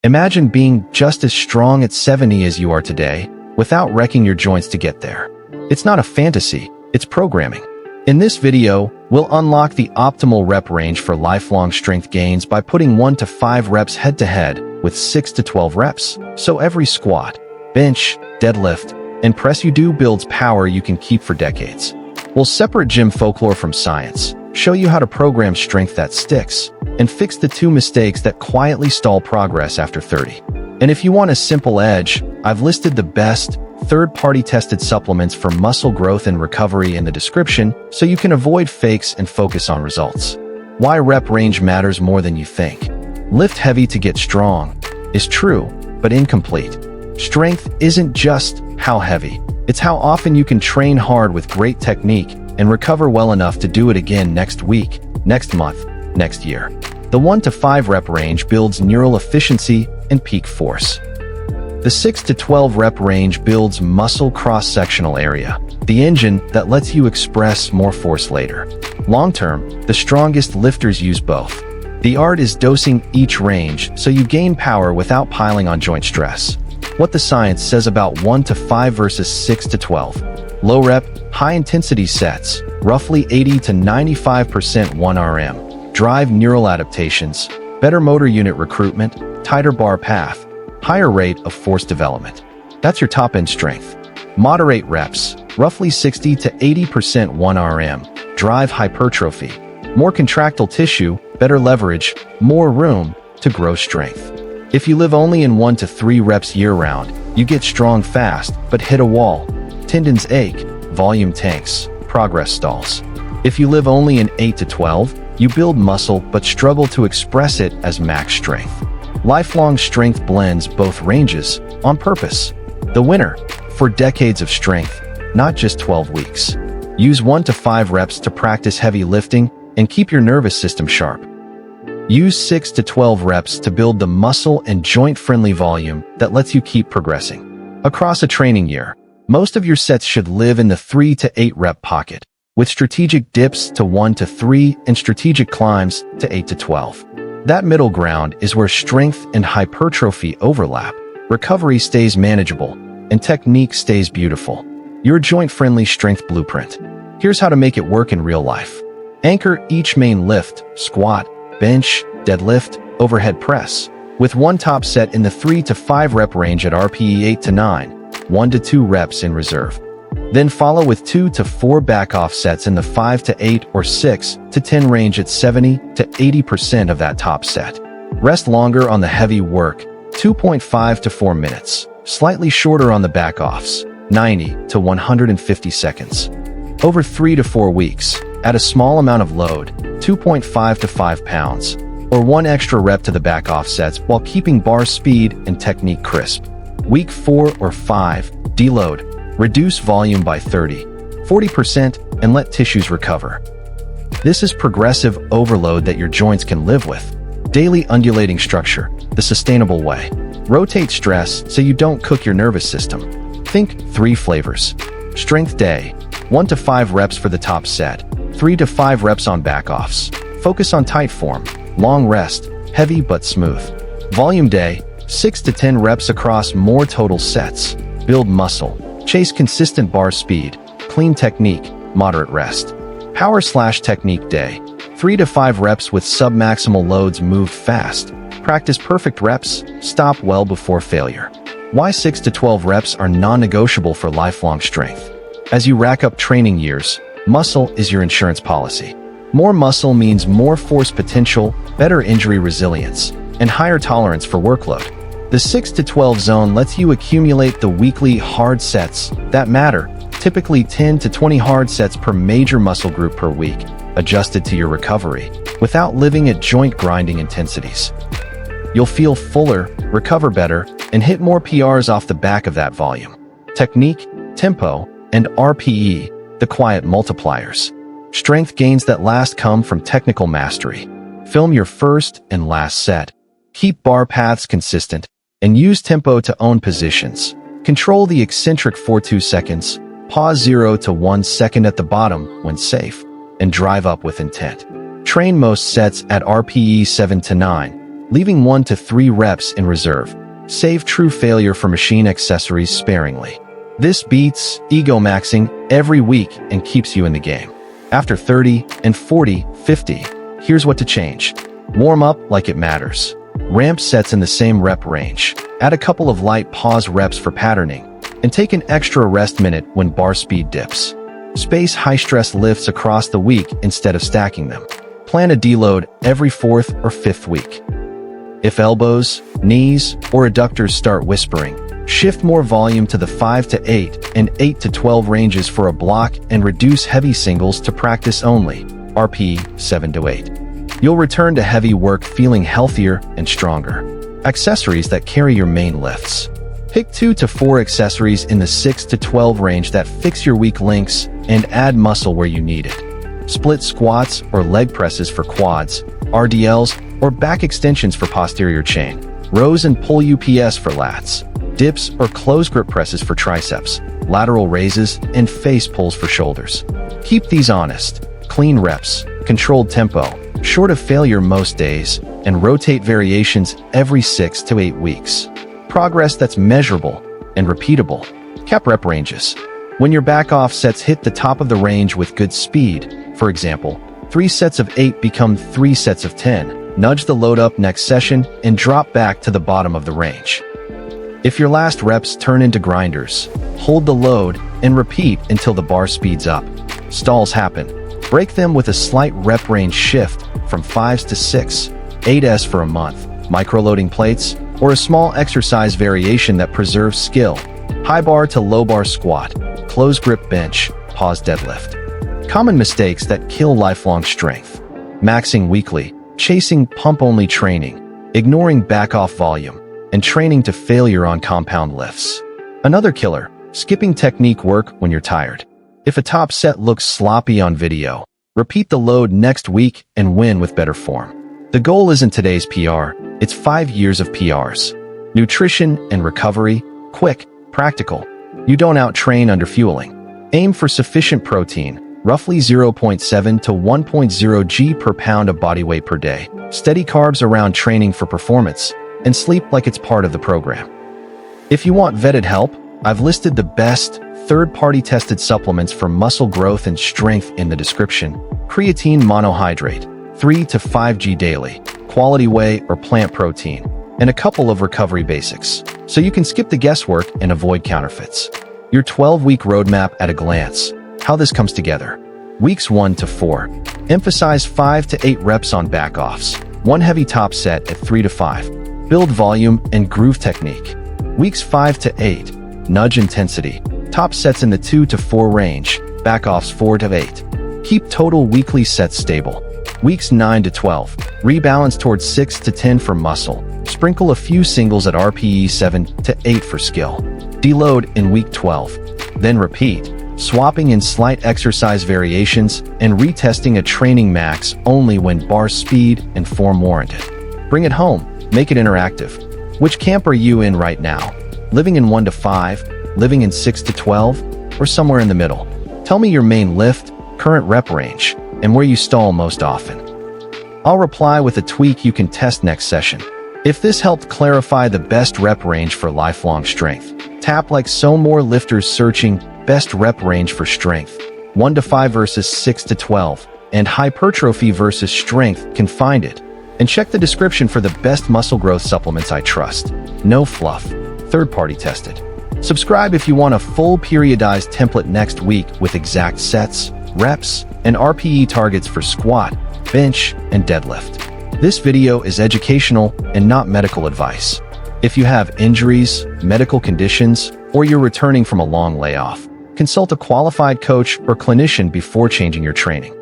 Imagine being just as strong at 70 as you are today, without wrecking your joints to get there. It's not a fantasy, it's programming. In this video, we'll unlock the optimal rep range for lifelong strength gains by putting 1 to 5 reps head-to-head with 6 to 12 reps. So every squat, bench, deadlift, and press you do builds power you can keep for decades. We'll separate gym folklore from science, show you how to program strength that sticks, and fix the 2 mistakes that quietly stall progress after 30. And if you want a simple edge, I've listed the best, third-party tested supplements for muscle growth and recovery in the description so you can avoid fakes and focus on results. Why rep range matters more than you think. Lift heavy to get strong is true, but incomplete. Strength isn't just how heavy, it's how often you can train hard with great technique and recover well enough to do it again next week, next month, next year. The 1 to 5 rep range builds neural efficiency and peak force. The 6 to 12 rep range builds muscle cross-sectional area, the engine that lets you express more force later. Long-term, the strongest lifters use both. The art is dosing each range so you gain power without piling on joint stress. What the science says about 1 to 5 versus 6 to 12. Low rep, high-intensity sets, roughly 80 to 95% 1 RM. Drive neural adaptations, better motor unit recruitment, tighter bar path, higher rate of force development. That's your top-end strength. Moderate reps, roughly 60 to 80% 1 RM. Drive hypertrophy, more contractile tissue, better leverage, more room to grow strength. If you live only in 1 to 3 reps year-round, you get strong fast, but hit a wall. Tendons ache, volume tanks, progress stalls. If you live only in 8 to 12, you build muscle but struggle to express it as max strength. Lifelong strength blends both ranges on purpose. The winner, for decades of strength, not just 12 weeks. Use 1 to 5 reps to practice heavy lifting and keep your nervous system sharp. Use 6 to 12 reps to build the muscle and joint-friendly volume that lets you keep progressing. Across a training year, most of your sets should live in the 3 to 8 rep pocket, with strategic dips to 1 to 3 and strategic climbs to 8 to 12. That middle ground is where strength and hypertrophy overlap, recovery stays manageable, and technique stays beautiful. Your joint-friendly strength blueprint. Here's how to make it work in real life. Anchor each main lift, squat, bench, deadlift, overhead press, with one top set in the 3 to 5 rep range at RPE 8 to 9, 1 to 2 reps in reserve. Then follow with 2 to 4 back-off sets in the 5 to 8 or 6 to 10 range at 70 to 80% of that top set. Rest longer on the heavy work, 2.5 to 4 minutes. Slightly shorter on the back-offs, 90 to 150 seconds. Over 3 to 4 weeks, add a small amount of load, 2.5 to 5 pounds, or 1 extra rep to the back-off sets while keeping bar speed and technique crisp. Week 4 or 5, deload. Reduce volume by 30, 40% and let tissues recover. This is progressive overload that your joints can live with. Daily undulating structure, the sustainable way. Rotate stress so you don't cook your nervous system. Think 3 flavors. Strength day, 1 to 5 reps for the top set, 3 to 5 reps on back-offs. Focus on tight form, long rest, heavy but smooth. Volume day, 6 to 10 reps across more total sets. Build muscle. Chase consistent bar speed, clean technique, moderate rest. Power/technique day, 3 to 5 reps with submaximal loads moved fast. Practice perfect reps, stop well before failure. Why 6 to 12 reps are non-negotiable for lifelong strength? As you rack up training years, muscle is your insurance policy. More muscle means more force potential, better injury resilience, and higher tolerance for workload. The 6 to 12 zone lets you accumulate the weekly hard sets that matter, typically 10 to 20 hard sets per major muscle group per week, adjusted to your recovery, without living at joint grinding intensities. You'll feel fuller, recover better, and hit more PRs off the back of that volume. Technique, tempo, and RPE, the quiet multipliers. Strength gains that last come from technical mastery. Film your first and last set. Keep bar paths consistent, and use tempo to own positions. Control the eccentric for 2 seconds, pause 0 to 1 second at the bottom when safe, and drive up with intent. Train most sets at RPE 7 to 9, leaving 1 to 3 reps in reserve. Save true failure for machine accessories sparingly. This beats ego maxing every week and keeps you in the game. After 30 and 40, 50, here's what to change. Warm up like it matters. Ramp sets in the same rep range. Add a couple of light pause reps for patterning, and take an extra rest minute when bar speed dips. Space high-stress lifts across the week instead of stacking them. Plan a deload every 4th or 5th week. If elbows, knees, or adductors start whispering, shift more volume to the 5 to 8 and 8 to 12 ranges for a block and reduce heavy singles to practice only, RPE 7 to 8. You'll return to heavy work feeling healthier and stronger. Accessories that carry your main lifts. Pick 2 to 4 accessories in the 6 to 12 range that fix your weak links and add muscle where you need it. Split squats or leg presses for quads, RDLs, or back extensions for posterior chain. Rows and pull UPS for lats. Dips or close grip presses for triceps. Lateral raises and face pulls for shoulders. Keep these honest. Clean reps, controlled tempo, short of failure most days, and rotate variations every 6 to 8 weeks. Progress that's measurable and repeatable. Cap rep ranges. When your back-off sets hit the top of the range with good speed, for example, 3 sets of 8 become 3 sets of 10, nudge the load up next session and drop back to the bottom of the range. If your last reps turn into grinders, hold the load and repeat until the bar speeds up. Stalls happen. Break them with a slight rep range shift from 5s to 6, 8s for a month, microloading plates, or a small exercise variation that preserves skill. High bar to low bar squat, close grip bench, pause deadlift. Common mistakes that kill lifelong strength. Maxing weekly, chasing pump-only training, ignoring back-off volume, and training to failure on compound lifts. Another killer, skipping technique work when you're tired. If a top set looks sloppy on video, repeat the load next week and win with better form. The goal isn't today's PR, it's 5 years of PRs. Nutrition and recovery, quick, practical. You don't out-train under fueling. Aim for sufficient protein, roughly 0.7 to 1.0 g per pound of body weight per day. Steady carbs around training for performance, and sleep like it's part of the program. If you want vetted help, I've listed the best third-party tested supplements for muscle growth and strength in the description. Creatine monohydrate, 3 to 5 g daily, quality whey or plant protein, and a couple of recovery basics, so you can skip the guesswork and avoid counterfeits. Your 12-week roadmap at a glance. How this comes together. Weeks 1 to 4. Emphasize 5 to 8 reps on back-offs. 1 heavy top set at 3 to 5. Build volume and groove technique. Weeks 5 to 8. Nudge intensity. Top sets in the 2 to 4 range. Back-offs 4 to 8. Keep total weekly sets stable. Weeks 9 to 12. Rebalance towards 6 to 10 for muscle. Sprinkle a few singles at RPE 7 to 8 for skill. Deload in week 12. Then repeat, swapping in slight exercise variations and retesting a training max only when bar speed and form warrant it. Bring it home. Make it interactive. Which camp are you in right now? Living in 1 to 5, living in 6 to 12, or somewhere in the middle? Tell me your main lift, current rep range, and where you stall most often. I'll reply with a tweak you can test next session. If this helped clarify the best rep range for lifelong strength, tap like so more lifters searching best rep range for strength, 1 to 5 versus 6 to 12, and hypertrophy versus strength can find it. And check the description for the best muscle growth supplements I trust. No fluff. Third-party tested. Subscribe if you want a full periodized template next week with exact sets, reps, and RPE targets for squat, bench, and deadlift. This video is educational and not medical advice. If you have injuries, medical conditions, or you're returning from a long layoff, consult a qualified coach or clinician before changing your training.